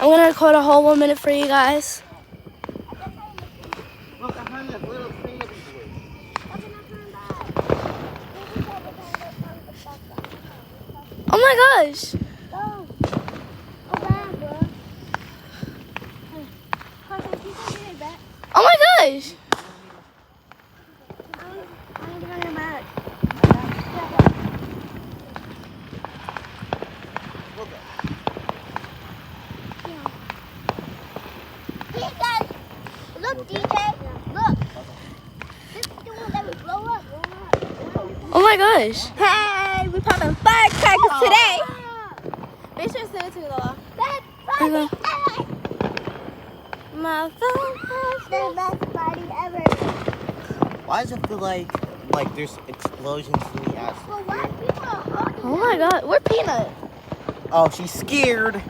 I'm gonna record a whole 1 minute for you guys. Look, I found that little thing of these. Oh my gosh. Oh my gosh. Look, DJ. Look. This is the one that would blow up. Oh my gosh. Hey, we popping firecrackers today. Make sure to send it to me, Lola. That's Okay. party My phone. ever. The best party ever. Why does it feel like there's explosions in the Well, atmosphere? why people are holding Oh my god. Where Peanut? Oh, she's scared.